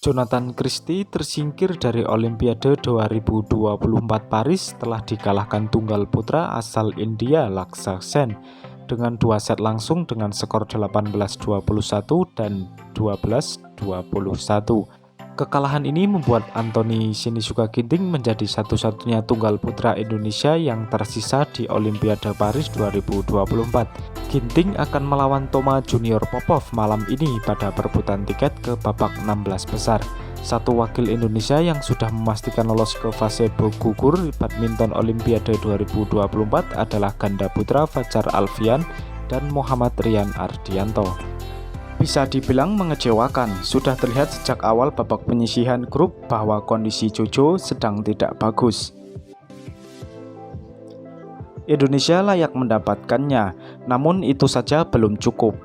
Jonathan Christie tersingkir dari Olimpiade 2024 Paris setelah dikalahkan tunggal putra asal India Lakshya Sen dengan 2 set langsung dengan skor 18-21 dan 12-21. Kekalahan ini membuat Anthony Sinisuka Ginting menjadi satu-satunya tunggal putra Indonesia yang tersisa di Olimpiade Paris 2024. Ginting akan melawan Toma Junior Popov malam ini pada perebutan tiket ke babak 16 besar. Satu wakil Indonesia yang sudah memastikan lolos ke fase gugur badminton Olimpiade 2024 adalah ganda putra Fajar Alfian dan Muhammad Rian Ardianto. Bisa dibilang mengecewakan, sudah terlihat sejak awal babak penyisihan grup bahwa kondisi Jojo sedang tidak bagus. Indonesia layak mendapatkannya, namun itu saja belum cukup.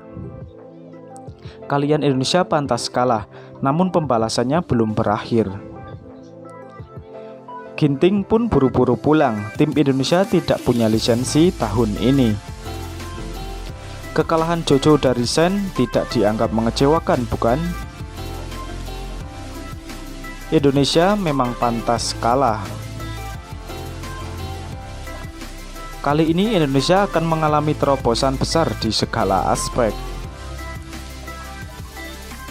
Kalian Indonesia pantas kalah, namun pembalasannya belum berakhir. Ginting pun buru-buru pulang, tim Indonesia tidak punya lisensi tahun ini. Kekalahan Jojo dari Sen tidak dianggap mengecewakan, bukan? Indonesia memang pantas kalah. Kali ini Indonesia akan mengalami terobosan besar di segala aspek.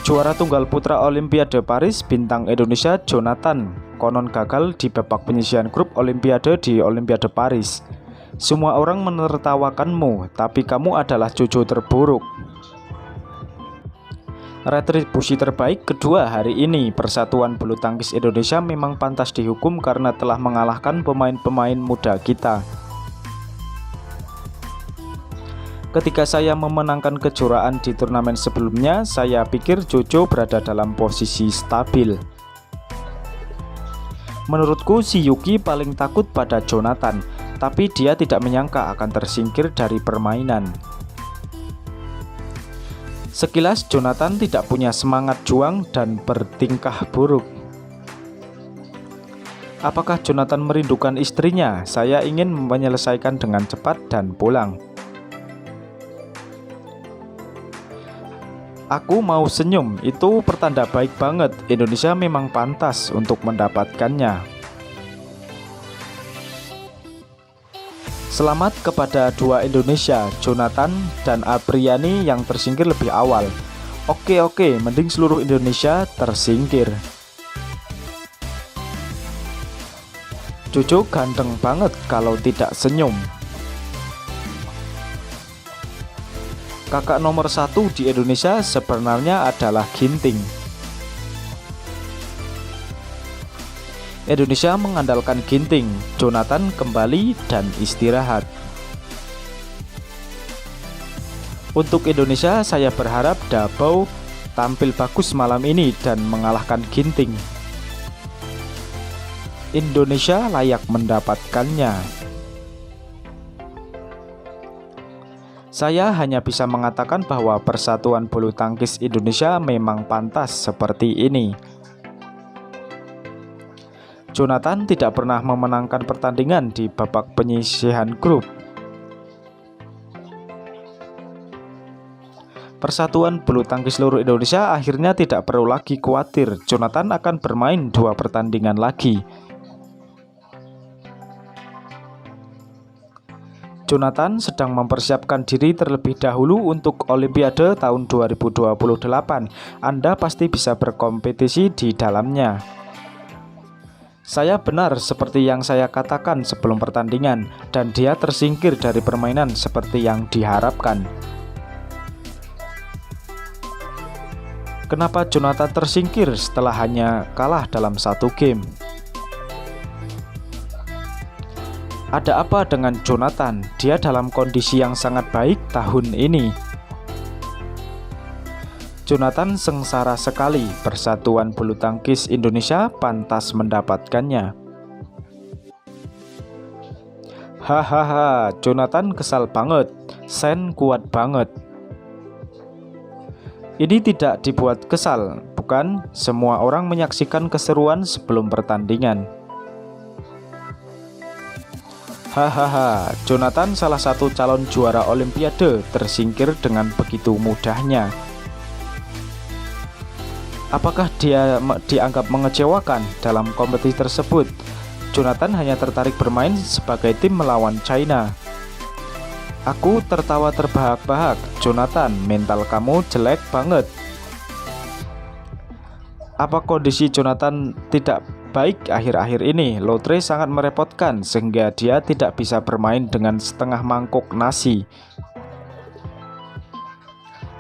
Juara tunggal putra Olimpiade Paris, bintang Indonesia Jonathan konon gagal di babak penyisihan grup Olimpiade di Olimpiade Paris. Semua orang menertawakanmu, tapi kamu adalah Jojo terburuk. Retribusi terbaik kedua hari ini, Persatuan Bulu Tangkis Indonesia memang pantas dihukum karena telah mengalahkan pemain-pemain muda kita. Ketika saya memenangkan kejuaraan di turnamen sebelumnya, saya pikir Jojo berada dalam posisi stabil. Menurutku si Yuki paling takut pada Jonathan, tapi dia tidak menyangka akan tersingkir dari permainan. Sekilas Jonathan tidak punya semangat juang dan bertingkah buruk. Apakah Jonathan merindukan istrinya? Saya ingin menyelesaikan dengan cepat dan pulang. Aku mau senyum, itu pertanda baik banget. Indonesia memang pantas untuk mendapatkannya. Selamat kepada dua Indonesia, Jonathan dan Apriani yang tersingkir lebih awal. Oke, mending seluruh Indonesia tersingkir. Jojo ganteng banget kalau tidak senyum. Kakak nomor 1 di Indonesia sebenarnya adalah Ginting. Indonesia mengandalkan Ginting, Jonathan kembali dan istirahat. Untuk Indonesia, saya berharap Dabau tampil bagus malam ini dan mengalahkan Ginting. Indonesia layak mendapatkannya. Saya hanya bisa mengatakan bahwa Persatuan Bulu Tangkis Indonesia memang pantas seperti ini. Jonathan tidak pernah memenangkan pertandingan di babak penyisihan grup. Persatuan Bulu Tangkis seluruh Indonesia akhirnya tidak perlu lagi khawatir. Jonathan akan bermain 2 pertandingan lagi. Jonathan sedang mempersiapkan diri terlebih dahulu untuk Olimpiade tahun 2028. Anda pasti bisa berkompetisi di dalamnya. Saya benar seperti yang saya katakan sebelum pertandingan, dan dia tersingkir dari permainan seperti yang diharapkan. Kenapa Jonathan tersingkir setelah hanya kalah dalam 1 game? Ada apa dengan Jonathan? Dia dalam kondisi yang sangat baik tahun ini. Jonathan sengsara sekali. Persatuan Bulu Tangkis Indonesia pantas mendapatkannya. Hahaha, Jonathan kesal banget. Sen kuat banget. Ini tidak dibuat kesal, bukan? Semua orang menyaksikan keseruan sebelum pertandingan. Hahaha, Jonathan salah satu calon juara Olimpiade tersingkir dengan begitu mudahnya. Apakah dia dianggap mengecewakan dalam kompetisi tersebut? Jonathan hanya tertarik bermain sebagai tim melawan China. Aku tertawa terbahak-bahak. Jonathan, mental kamu jelek banget. Apa kondisi Jonathan tidak baik akhir-akhir ini? Lotre sangat merepotkan sehingga dia tidak bisa bermain dengan setengah mangkuk nasi.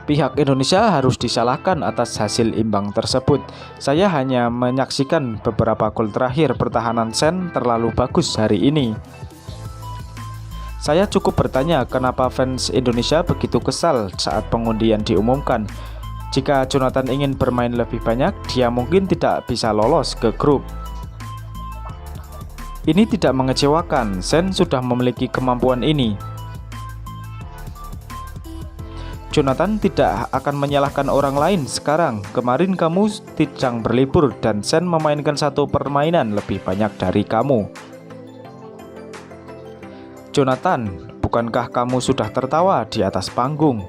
Pihak Indonesia harus disalahkan atas hasil imbang tersebut. Saya hanya menyaksikan beberapa gol terakhir. Pertahanan Sen terlalu bagus hari ini. Saya cukup bertanya kenapa fans Indonesia begitu kesal saat pengundian diumumkan. Jika Jonathan ingin bermain lebih banyak, dia mungkin tidak bisa lolos ke grup. Ini tidak mengecewakan. Sen sudah memiliki kemampuan ini. Jonathan tidak akan menyalahkan orang lain sekarang. Kemarin kamu sedang berlibur dan Sen memainkan satu permainan lebih banyak dari kamu. Jonathan, bukankah kamu sudah tertawa di atas panggung?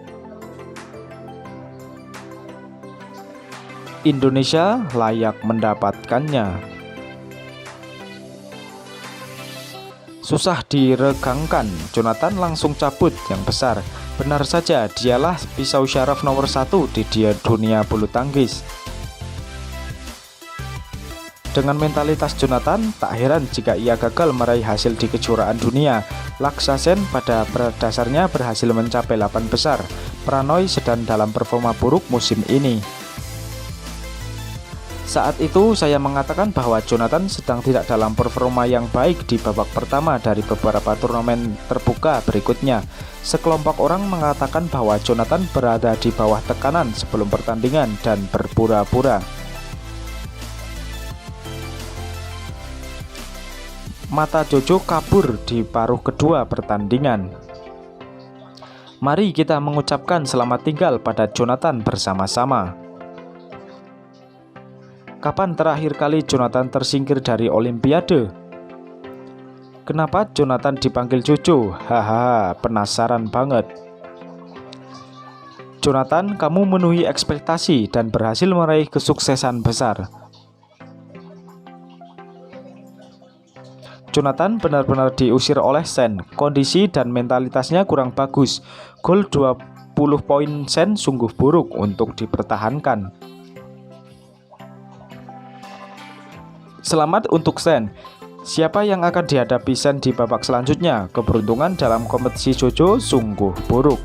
Indonesia layak mendapatkannya. Susah diregangkan, Jonathan langsung cabut yang besar. Benar saja, dialah pisau syaraf nomor 1 di dunia bulu tangkis. Dengan mentalitas Jonathan, tak heran jika ia gagal meraih hasil di kejuaraan dunia. Laksa Sen pada dasarnya berhasil mencapai 8 besar. Pranoy sedang dalam performa buruk musim ini. Saat itu saya mengatakan bahwa Jonathan sedang tidak dalam performa yang baik di babak pertama dari beberapa turnamen terbuka berikutnya. Sekelompok orang mengatakan bahwa Jonathan berada di bawah tekanan sebelum pertandingan dan berpura-pura. Mata Jojo kabur di paruh kedua pertandingan. Mari kita mengucapkan selamat tinggal pada Jonathan bersama-sama. Kapan terakhir kali Jonathan tersingkir dari Olimpiade? Kenapa Jonathan dipanggil Jojo? Haha, penasaran banget. Jonathan, kamu memenuhi ekspektasi dan berhasil meraih kesuksesan besar. Jonathan benar-benar diusir oleh Sen. Kondisi dan mentalitasnya kurang bagus. Gol 20 poin Sen sungguh buruk untuk dipertahankan. Selamat untuk Sen. Siapa yang akan dihadapi Sen di babak selanjutnya? Keberuntungan dalam kompetisi Jojo sungguh buruk.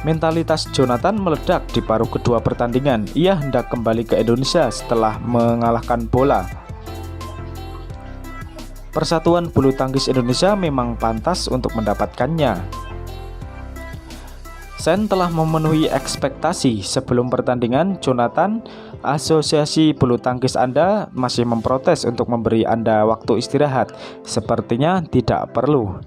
Mentalitas Jonathan meledak di paruh kedua pertandingan. Ia hendak kembali ke Indonesia setelah mengalahkan bola. Persatuan Bulu Tangkis Indonesia memang pantas untuk mendapatkannya. Sen telah memenuhi ekspektasi. Sebelum pertandingan, Jonathan, Asosiasi Bulu Tangkis Anda masih memprotes untuk memberi Anda waktu istirahat. Sepertinya tidak perlu.